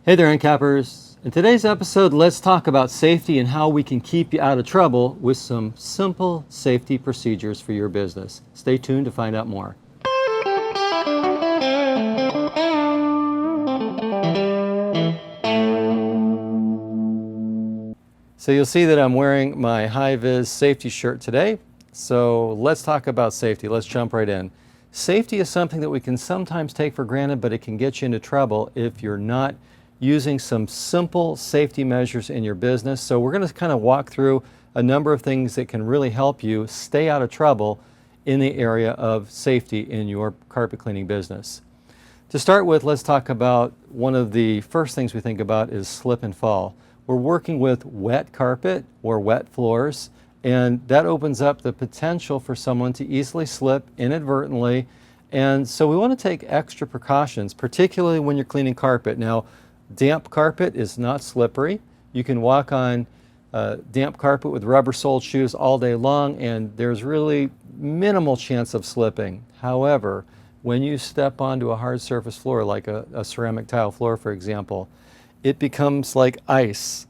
Hey there, Endcappers. In today's episode, let's talk about safety and how we can keep you out of trouble with some simple safety procedures for your business. Stay tuned to find out more. So you'll see that I'm wearing my high-vis safety shirt today. So let's talk about safety. Let's jump right in. Safety is something that we can sometimes take for granted, but it can get you into trouble if you're not using some simple safety measures in your business. So we're going to kind of walk through a number of things that can really help you stay out of trouble in the area of safety in your carpet cleaning business. To start with, let's talk about one of the first things we think about is slip and fall. We're working with wet carpet or wet floors, and that opens up the potential for someone to easily slip inadvertently. And so we want to take extra precautions, particularly when you're cleaning carpet. Now, damp carpet is not slippery. You can walk on damp carpet with rubber-soled shoes all day long, and there's really minimal chance of slipping. However, when you step onto a hard surface floor, like a ceramic tile floor, for example, it becomes like ice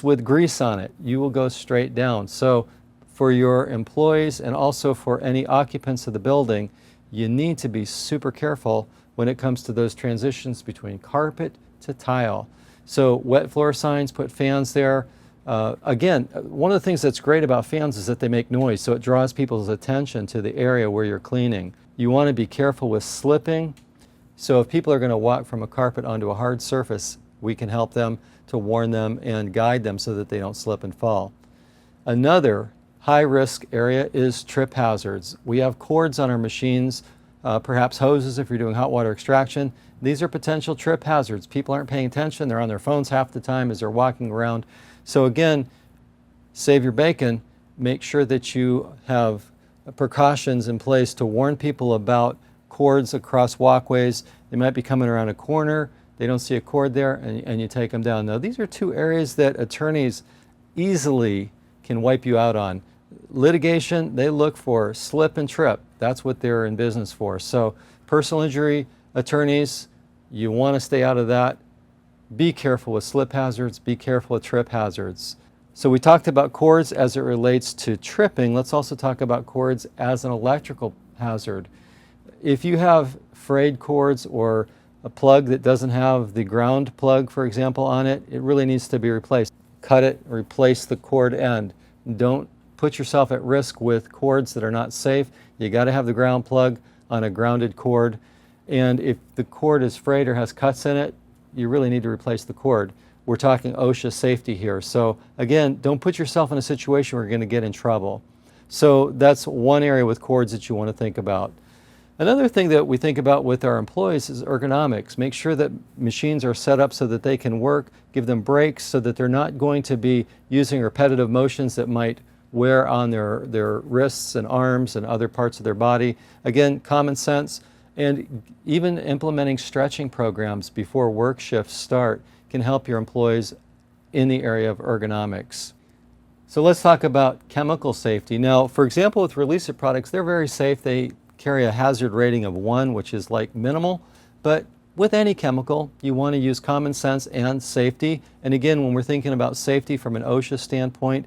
with grease on it. You will go straight down. So for your employees and also for any occupants of the building, you need to be super careful when it comes to those transitions between carpet to tile. So wet floor signs, put fans there. Again, one of the things that's great about fans is that they make noise, so it draws people's attention to the area where you're cleaning. You want to be careful with slipping. So if people are going to walk from a carpet onto a hard surface, we can help them to warn them and guide them so that they don't slip and fall. Another high-risk area is trip hazards. We have cords on our machines, perhaps hoses if you're doing hot water extraction. These are potential trip hazards. People aren't paying attention. They're on their phones half the time as they're walking around. So again, save your bacon. Make sure that you have precautions in place to warn people about cords across walkways. They might be coming around a corner. They don't see a cord there, and you take them down. Now, these are two areas that attorneys easily can wipe you out on. Litigation, they look for slip and trip. That's what they're in business for. So personal injury attorneys, you want to stay out of that. Be careful with slip hazards. Be careful with trip hazards. So we talked about cords as it relates to tripping. Let's also talk about cords as an electrical hazard. If you have frayed cords or a plug that doesn't have the ground plug, for example, on it, it really needs to be replaced. Cut it, replace the cord end. Don't put yourself at risk with cords that are not safe. You got to have the ground plug on a grounded cord. And if the cord is frayed or has cuts in it, you really need to replace the cord. We're talking OSHA safety here. So again, don't put yourself in a situation where you're going to get in trouble. So that's one area with cords that you want to think about. Another thing that we think about with our employees is ergonomics. Make sure that machines are set up so that they can work, give them breaks so that they're not going to be using repetitive motions that might wear on their wrists and arms and other parts of their body. Again, common sense, and even implementing stretching programs before work shifts start can help your employees in the area of ergonomics. So let's talk about chemical safety. Now, for example, with release-it products, they're very safe. They carry a hazard rating of 1, which is like minimal, but with any chemical, you want to use common sense and safety. And again, when we're thinking about safety from an OSHA standpoint,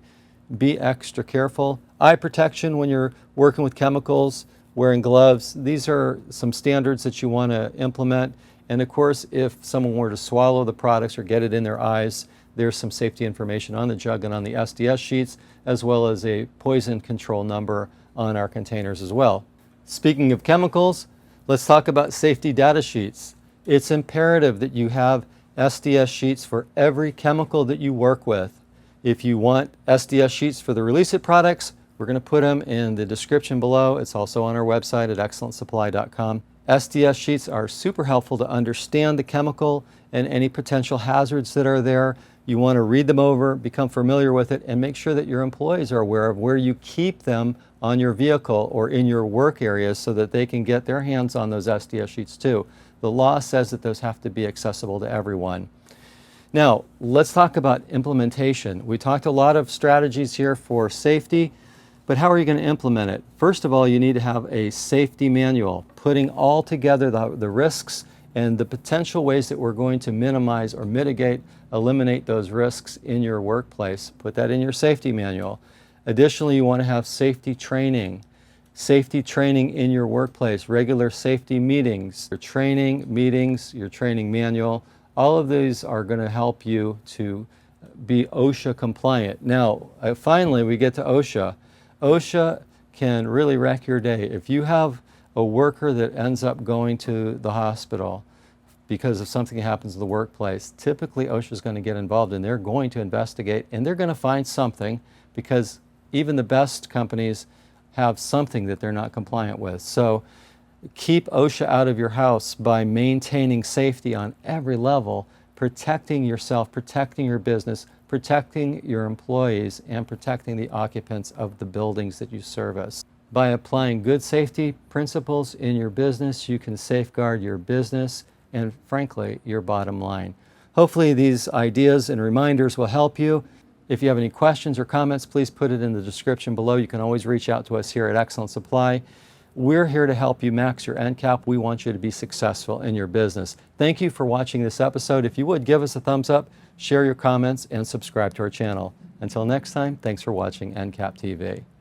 be extra careful. Eye protection when you're working with chemicals, wearing gloves, these are some standards that you want to implement. And of course, if someone were to swallow the products or get it in their eyes, there's some safety information on the jug and on the SDS sheets, as well as a poison control number on our containers as well. Speaking of chemicals, let's talk about safety data sheets. It's imperative that you have SDS sheets for every chemical that you work with. If you want SDS sheets for the release-it products, we're going to put them in the description below. It's also on our website at excellentsupply.com. SDS sheets are super helpful to understand the chemical and any potential hazards that are there. You want to read them over, become familiar with it, and make sure that your employees are aware of where you keep them on your vehicle or in your work areas so that they can get their hands on those SDS sheets too. The law says that those have to be accessible to everyone. Now, let's talk about implementation. We talked a lot of strategies here for safety, but how are you going to implement it? First of all, you need to have a safety manual, putting all together the risks and the potential ways that we're going to minimize or mitigate, eliminate those risks in your workplace. Put that in your safety manual. Additionally, you want to have safety training. Safety training in your workplace, regular safety meetings, your training meetings, your training manual. All of these are going to help you to be OSHA compliant. Now, finally, we get to OSHA. OSHA can really wreck your day. If you have a worker that ends up going to the hospital because of something that happens in the workplace, typically OSHA is going to get involved and they're going to investigate and they're going to find something, because even the best companies have something that they're not compliant with. So keep OSHA out of your house by maintaining safety on every level, protecting yourself, protecting your business, protecting your employees, and protecting the occupants of the buildings that you service. By applying good safety principles in your business, you can safeguard your business and, frankly, your bottom line. Hopefully these ideas and reminders will help you. If you have any questions or comments, please put it in the description below. You can always reach out to us here at Excellent Supply. We're here to help you max your NCAP. We want you to be successful in your business. Thank you for watching this episode. If you would, give us a thumbs up, share your comments, and subscribe to our channel. Until next time, thanks for watching NCAP TV.